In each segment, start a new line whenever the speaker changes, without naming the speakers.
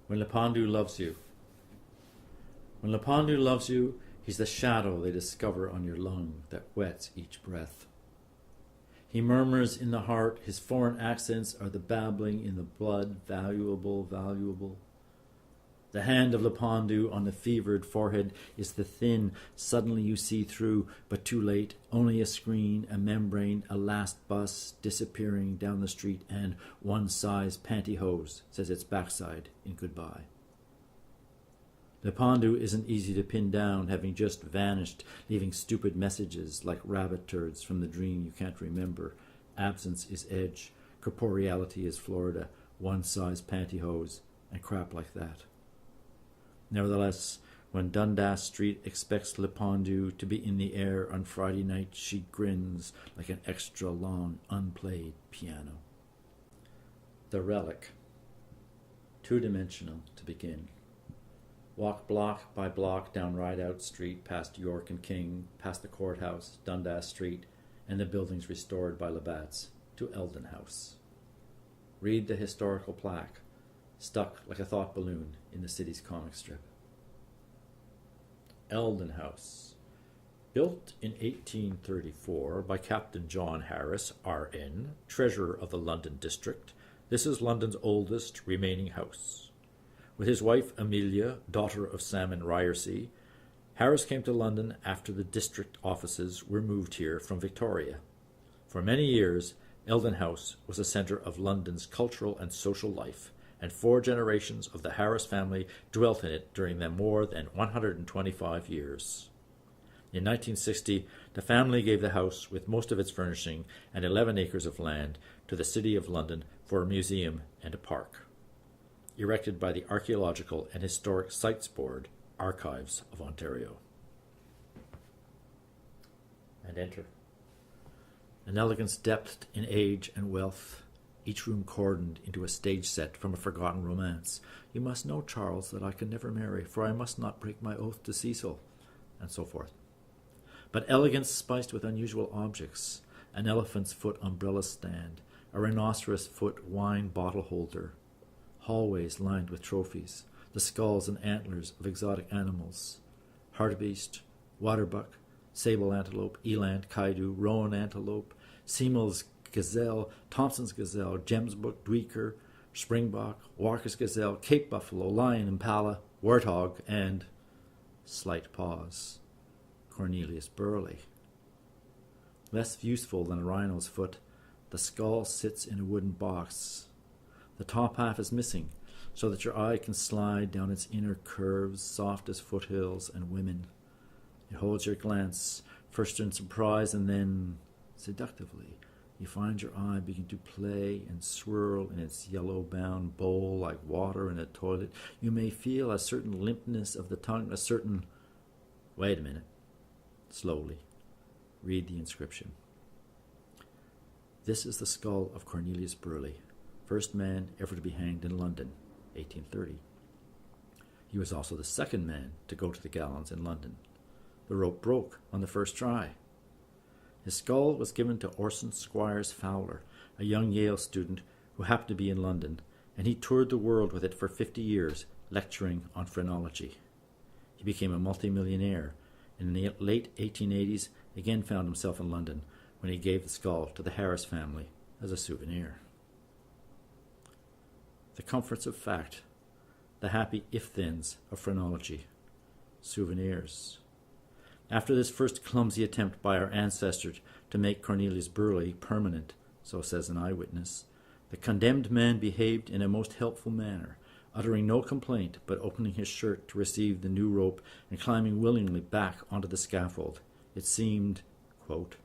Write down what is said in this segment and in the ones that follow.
When Lependu loves you. When Lependu loves you, he's the shadow they discover on your lung that wets each breath. He murmurs in the heart, his foreign accents are the babbling in the blood, valuable, valuable. The hand of Lependu on the fevered forehead is the thin, suddenly you see through, but too late, only a screen, a membrane, a last bus disappearing down the street, and one size pantyhose says its backside in goodbye. Lependu isn't easy to pin down, having just vanished, leaving stupid messages like rabbit turds from the dream you can't remember. Absence is edge, corporeality is Florida, one size pantyhose, and crap like that. Nevertheless, when Dundas Street expects Lependu to be in the air on Friday night, she grins like an extra long, unplayed piano. The relic. Two-dimensional to begin. Walk block by block down Rideout Street, past York and King, past the courthouse, Dundas Street, and the buildings restored by Labatt's, to Eldon House. Read the historical plaque, stuck like a thought balloon in the city's comic strip. Eldon House. Built in 1834 by Captain John Harris, R.N., Treasurer of the London District, this is London's oldest remaining house. With his wife Amelia, daughter of Salmon Ryersey, Harris came to London after the district offices were moved here from Victoria. For many years, Eldon House was a centre of London's cultural and social life, and 4 generations of the Harris family dwelt in it during their more than 125 years. In 1960, the family gave the house, with most of its furnishing and 11 acres of land, to the City of London for a museum and a park. Erected by the Archaeological and Historic Sites Board, Archives of Ontario. And enter. An elegance depthed in age and wealth, each room cordoned into a stage set from a forgotten romance. You must know, Charles, that I can never marry, for I must not break my oath to Cecil, and so forth. But elegance spiced with unusual objects, an elephant's foot umbrella stand, a rhinoceros foot wine bottle holder, hallways lined with trophies, the skulls and antlers of exotic animals, hartebeest, waterbuck, sable antelope, eland, kaidu, roan antelope, Seymour's gazelle, Thomson's gazelle, Gemsbrook duiker, springbok, Walker's gazelle, Cape buffalo, lion, impala, warthog, and, slight pause, Cornelius Burley. Less useful than a rhino's foot, the skull sits in a wooden box. The top half is missing, so that your eye can slide down its inner curves, soft as foothills and women. It holds your glance, first in surprise and then seductively. You find your eye begin to play and swirl in its yellow-bound bowl like water in a toilet. You may feel a certain limpness of the tongue, a certain... Wait a minute. Slowly. Read the inscription. This is the skull of Cornelius Burley, first man ever to be hanged in London, 1830. He was also the second man to go to the gallows in London. The rope broke on the first try. His skull was given to Orson Squires Fowler, a young Yale student who happened to be in London, and he toured the world with it for 50 years, lecturing on phrenology. He became a multimillionaire, and in the late 1880s again found himself in London when he gave the skull to the Harris family as a souvenir. The comforts of fact, the happy if-thens of phrenology, souvenirs. After this first clumsy attempt by our ancestors to make Cornelius Burley permanent, so says an eyewitness, the condemned man behaved in a most helpful manner, uttering no complaint but opening his shirt to receive the new rope and climbing willingly back onto the scaffold. It seemed, quote,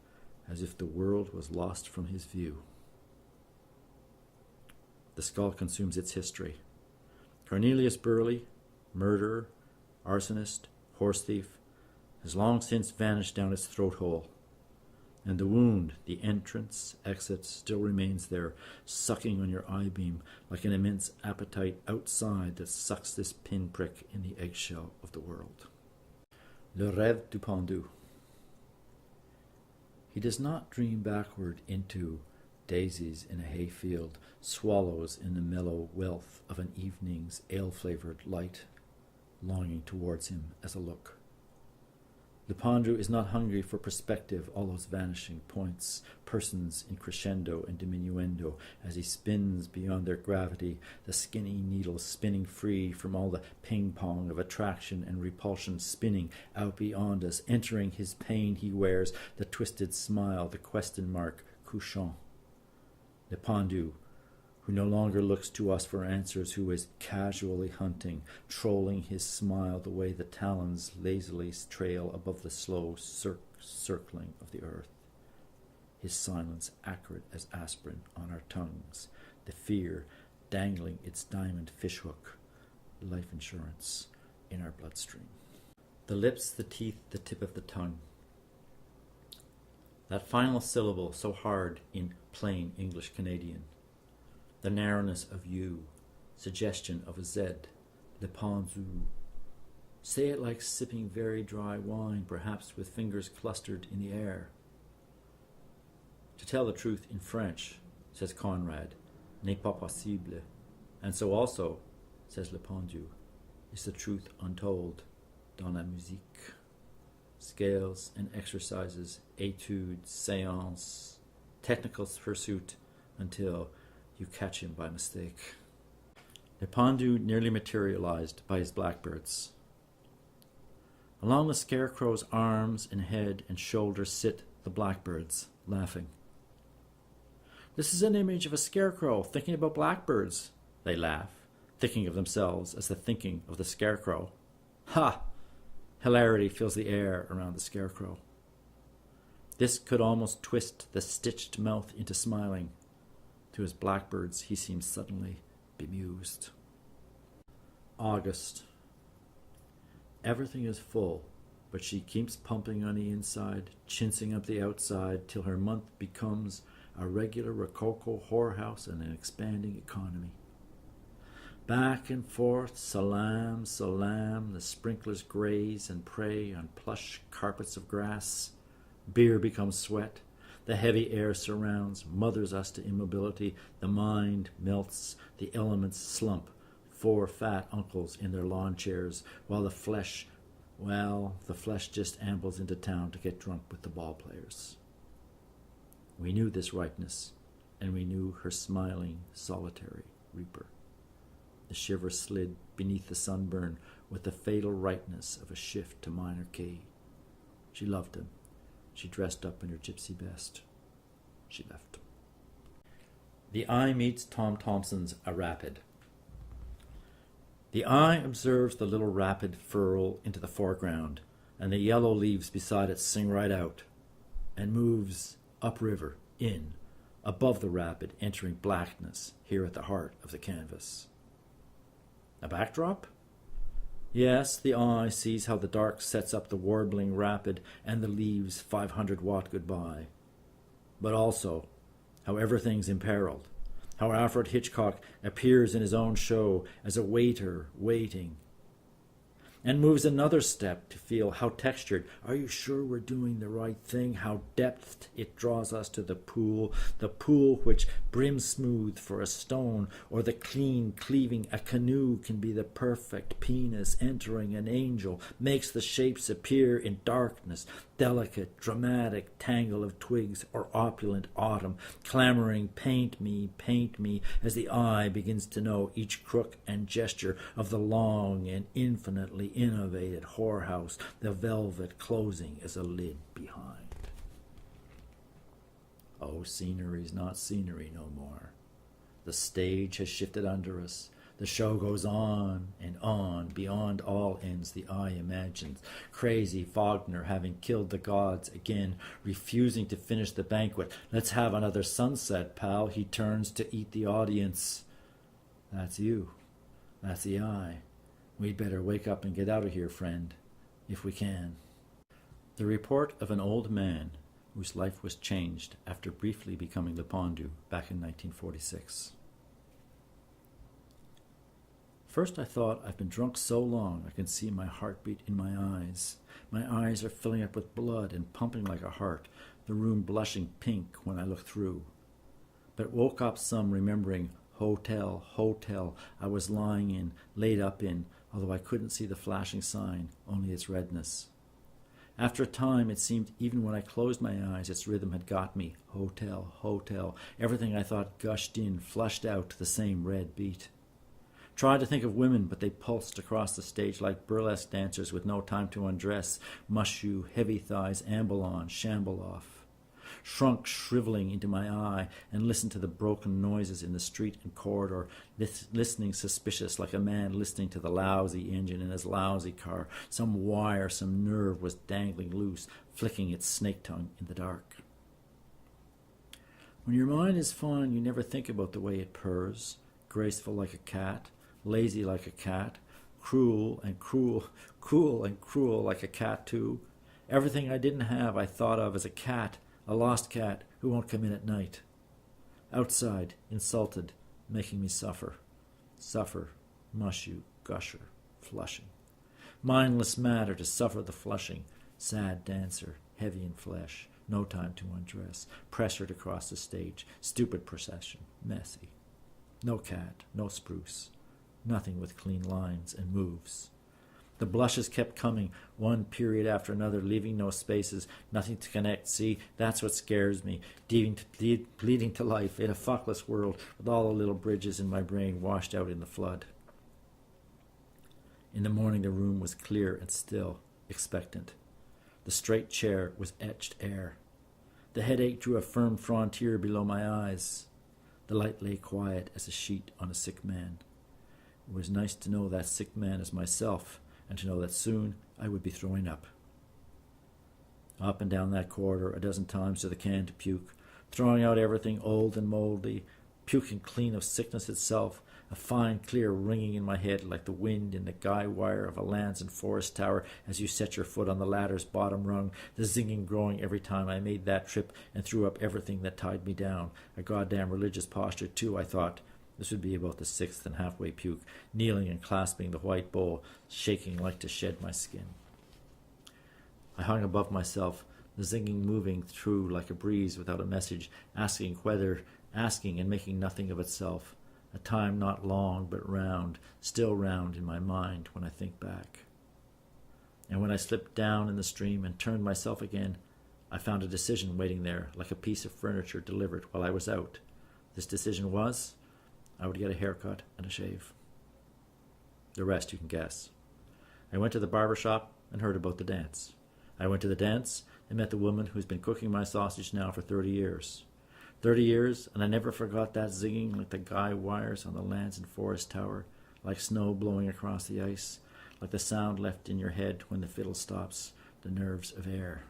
as if the world was lost from his view. The skull consumes its history. Cornelius Burley, murderer, arsonist, horse thief, has long since vanished down its throat hole, and the wound, the entrance, exit, still remains there, sucking on your eye-beam like an immense appetite outside that sucks this pinprick in the eggshell of the world. Le Rebbe De Pandu. He does not dream backward into daisies in a hayfield, swallows in the mellow wealth of an evening's ale-flavoured light, longing towards him as a look. Lependu is not hungry for perspective, all those vanishing points, persons in crescendo and diminuendo, as he spins beyond their gravity, the skinny needle spinning free from all the ping-pong of attraction and repulsion, spinning out beyond us, entering his pain he wears, the twisted smile, the question mark, couchant. Lependu, who no longer looks to us for answers, who is casually hunting, trolling his smile the way the talons lazily trail above the slow circling of the earth. His silence acrid as aspirin on our tongues, the fear dangling its diamond fishhook, life insurance in our bloodstream. The lips, the teeth, the tip of the tongue. That final syllable so hard in plain English Canadian. The narrowness of U, suggestion of a Z, Lependu. Say it like sipping very dry wine, perhaps with fingers clustered in the air. To tell the truth in French, says Conrad, n'est pas possible, and so also, says Lependu, is the truth untold dans la musique. Scales and exercises, études, séances, technical pursuit, until you catch him by mistake. Lependu nearly materialized by his blackbirds. Along the scarecrow's arms and head and shoulders sit the blackbirds, laughing. This is an image of a scarecrow thinking about blackbirds, they laugh, thinking of themselves as the thinking of the scarecrow. Ha! Hilarity fills the air around the scarecrow. This could almost twist the stitched mouth into smiling. To his blackbirds he seems suddenly bemused. August. Everything is full, but she keeps pumping on the inside, chinsing up the outside, till her month becomes a regular rococo whorehouse and an expanding economy. Back and forth, salam, salam, the sprinklers graze and prey on plush carpets of grass. Beer becomes sweat. The heavy air surrounds, mothers us to immobility. The mind melts, the elements slump. 4 fat uncles in their lawn chairs, while the flesh just ambles into town to get drunk with the ball players. We knew this ripeness, and we knew her smiling, solitary reaper. The shiver slid beneath the sunburn with the fatal ripeness of a shift to minor key. She loved him. She dressed up in her gypsy best. She left. The eye meets Tom Thomson's A Rapid. The eye observes the little rapid furl into the foreground, and the yellow leaves beside it sing right out, and moves upriver, in, above the rapid, entering blackness here at the heart of the canvas. A backdrop? Yes, the eye sees how the dark sets up the warbling rapid and the leaves 500-watt goodbye. But also how everything's imperiled, how Alfred Hitchcock appears in his own show as a waiter waiting, and moves another step to feel how textured. Are you sure we're doing the right thing? How depthed it draws us to the pool which brims smooth for a stone, or the clean cleaving a canoe can be the perfect penis entering an angel, makes the shapes appear in darkness, delicate, dramatic tangle of twigs, or opulent autumn, clamoring, paint me, as the eye begins to know each crook and gesture of the long and infinitely innovated whorehouse, the velvet closing as a lid behind. Oh, scenery's not scenery no more. The stage has shifted under us. The show goes on and on, beyond all ends the eye imagines. Crazy Wagner having killed the gods again, refusing to finish the banquet. Let's have another sunset, pal. He turns to eat the audience. That's you. That's the eye. We'd better wake up and get out of here, friend, if we can. The report of an old man whose life was changed after briefly becoming Lependu back in 1946. First I thought, I've been drunk so long I can see my heartbeat in my eyes. My eyes are filling up with blood and pumping like a heart, the room blushing pink when I look through. but woke up some remembering hotel I was lying in, laid up in, although I couldn't see the flashing sign, only its redness. After a time, it seemed even when I closed my eyes, its rhythm had got me. Hotel. Everything I thought gushed in, flushed out to the same red beat. Tried to think of women, but they pulsed across the stage like burlesque dancers with no time to undress, mushu, heavy thighs, amble on, shamble off. Shrunk shriveling into my eye and listened to the broken noises in the street and corridor, listening suspicious like a man listening to the lousy engine in his lousy car. Some wire, some nerve was dangling loose, flicking its snake tongue in the dark. When your mind is fine, you never think about the way it purrs, graceful like a cat, lazy like a cat, cruel like a cat too. Everything I didn't have I thought of as a cat, a lost cat who won't come in at night. Outside, insulted, making me suffer. Suffer, mushu, gusher, flushing. Mindless matter to suffer the flushing. Sad dancer, heavy in flesh, no time to undress. Pressured across the stage, stupid procession, messy. No cat, no spruce. Nothing with clean lines and moves. The blushes kept coming, one period after another, leaving no spaces, nothing to connect. See, that's what scares me, bleeding to life in a fuckless world with all the little bridges in my brain washed out in the flood. In the morning the room was clear and still, expectant. The straight chair was etched air. The headache drew a firm frontier below my eyes. The light lay quiet as a sheet on a sick man. It was nice to know that sick man as myself, and to know that soon I would be throwing up. Up and down that corridor a dozen times to the can to puke, throwing out everything old and mouldy, puking clean of sickness itself, a fine clear ringing in my head like the wind in the guy wire of a lands and forest tower as you set your foot on the ladder's bottom rung, the zinging growing every time I made that trip and threw up everything that tied me down. A goddamn religious posture too, I thought. This would be about the sixth and halfway puke, kneeling and clasping the white bowl, shaking like to shed my skin. I hung above myself, the zinging moving through like a breeze without a message, asking and making nothing of itself. A time not long but round, still round in my mind when I think back. And when I slipped down in the stream and turned myself again, I found a decision waiting there like a piece of furniture delivered while I was out. This decision was, I would get a haircut and a shave. The rest you can guess. I went to the barber shop and heard about the dance. I went to the dance and met the woman who's been cooking my sausage now for 30 years. 30 years, and I never forgot that zinging like the guy wires on the lands and forest tower, like snow blowing across the ice, like the sound left in your head when the fiddle stops, the nerves of air.